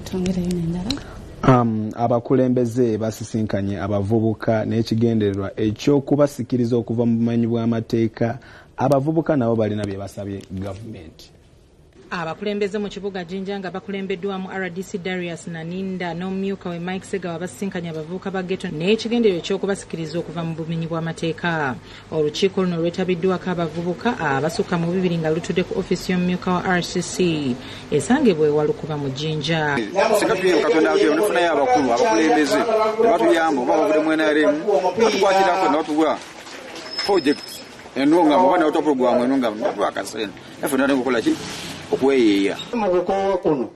twongereyo n'endala. Abakulembeze basisinkanye abavubuka n'ekigendererwa ekyokubasikiriza okuva mu bumenyi bw'amateeka. Abavubuka nabo balina bye basabye gavumenti. Abakulembeze mu kibuga Jinja nga bakulembeddwamu RDC Darius Naninda n'omumyuka we Mike Segawa basisinkanye abavubuka ba Ghetto n'ekigendererwa ekyokubasikiriza okuva mu bumenyi bw'amateeka. Olukiiko luno lwetabiddwako abavubuka abasukka mu 2 nga lutudde ku ofisi y'omumyuka wa RCC esangibwa ewalukuba mu Jinja. Sikatuye Katonda age onefunayo abakulu abakulembeze batuyamba oba bavude mu NRM batukwatiraako n'otuwa project enonga mubana auto program enonga bakasene efuna ngokola ki okweyeya mu kukowa kuno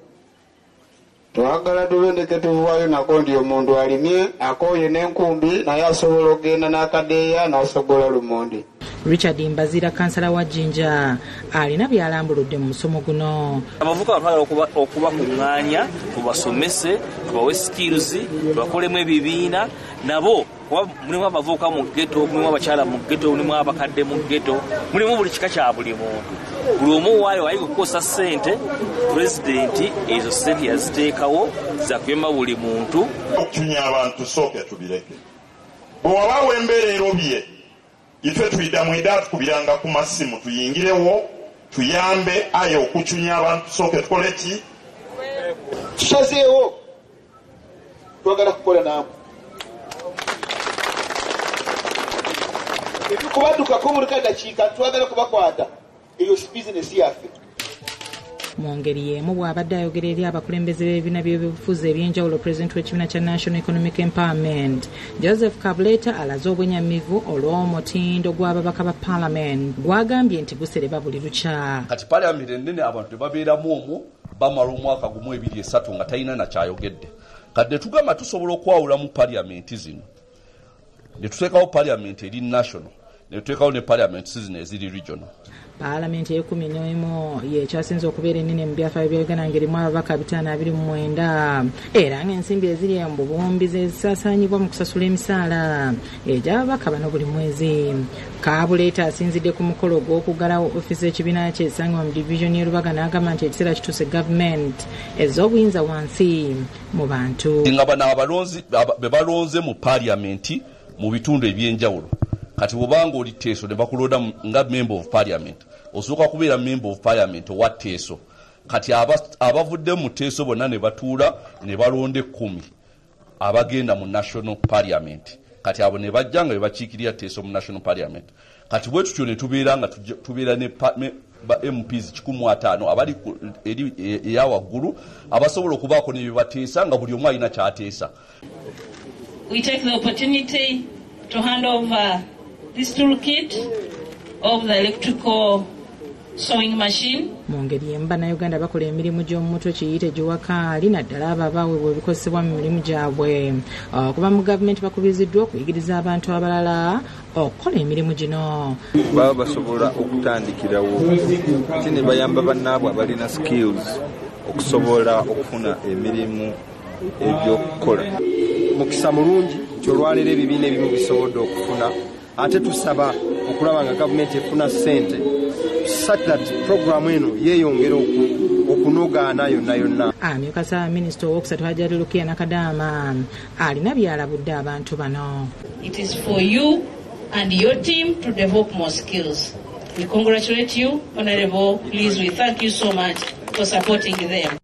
twagala tubendeke tuvayo nako ndi omuntu alimye akoye n'enkumbi naye asobola okugenda n'akadeeya n'asogola lumonde. Richard Mbazira kansala wa Jinja alina byalambuludde mu musomo guno. Abavubuka batwala okubakuŋŋaanya tubasomese tubawe skills tubakolemu ebibiina nabo mulimu abavubuka mu Ghetto mulimu abakyala mu Ghetto mulimu abakadde mu Ghetto mulimu buli kika kya buli muntu. Buli omu waayo ayi kukosa ssente pulezidenti ezo ssente yaziteekawo zakuyamba buli muntu. Okunywa abantu sooke tubireke bwe wabaawo embeera erobye itwe tuyida mwida tukubiranga ku masimu tuyingirewo tuyambe aye okucunya abantu sooke tukole ki tusazeewo twagala kukola nabo ebikubadukako buli kadakiika twagala kubakwata eyo bizinesi yaffe. Mu ngeri y'emu bw'abadde ayogera eri abakulembeze b'ebibiina by'ebyobufuzi eby'enjawulo pulezidenti w'ekibiina kya National Economic Empowerment Joseph Kabuleta alaze obwenyamivu olw'omutindo gw'ababaka ba Parliament gwagambye nti gusereba buli lukya. Kati Parliament ennene abantu tebabeeramu omwo bamala omwaka gumu 2-3 nga talina na kyayogedde. Kati tugamba tusobola okwawula mu Parliament zino ne tuteekawo Parliament eri national ne tuteekawo ne Parliament zino eziri regional. Parliament ye-11 yekyasinze okubeera ennene mu byafaayo bya Uganda ng'erimu ababaka 529 era ng'ensimbi eziri mu bubumbi zisaasaanyibwa mu kusasula emisaala egy'ababaka bano buli mwezi. Kabuleta asinzidde ku mukolo gw'okuggalawo ofiisi z'ekibiina kye esangibwa mu division y'e Lubaga n'agamba nti ekiseera kituuse gavumenti ez'obuyinza wansi mu bantu. Nga bano abalonzi be balonze mu Parliament mu bitundu eby'enjawulo kati bw'obanga oli Teeso ne bakulonda nga member of Parliament osooka kubeera member of Parliament owa Teeso kati abavudde mu Teeso bonna ne batuula ne balonda 10 abagenda mu National Parliament kati abo ne bajja nga bebakiikirira Teeso mu National Parliament kati bwe tutyo ne tubeera nga tubeera ne ba MPs 15 abali eri eya waggulu abasobola okubaako ne bye bateesa nga buli omu alina ky'ateesa. We take the opportunity to hand over this toolkit of the electrical sewing machine. Mu ngeri y'emu Bannayuganda bakola emirimu gy'omu mutwe kiyite gy'owakaali naddala abo abaweebwa ebikozesebwa mu mirimu gyabwe. Okuva mu gavumenti bakubiriziddwa okuyigiriza abantu abalala okukola emirimu gino. Baba basobola okutandikirawo ate ne bayamba bannaabwe abalina skills okusobola okufuna emirimu egy'okukola. Mukisa mulungi kyolwalira ebibiina ebimu bisobodde okufuna ate tusaba okulaba nga gavumenti efuna ssente such that program eno yeeyongera okunogaana yonna yonna. Amyuka Ssaabaminisita owookusatu Hajjati Lukiya Nakadaama alina byalabudde abantu bano. It is for you and your team to develop more skills. We congratulate you, Honorable. Please, we thank you so much for supporting them.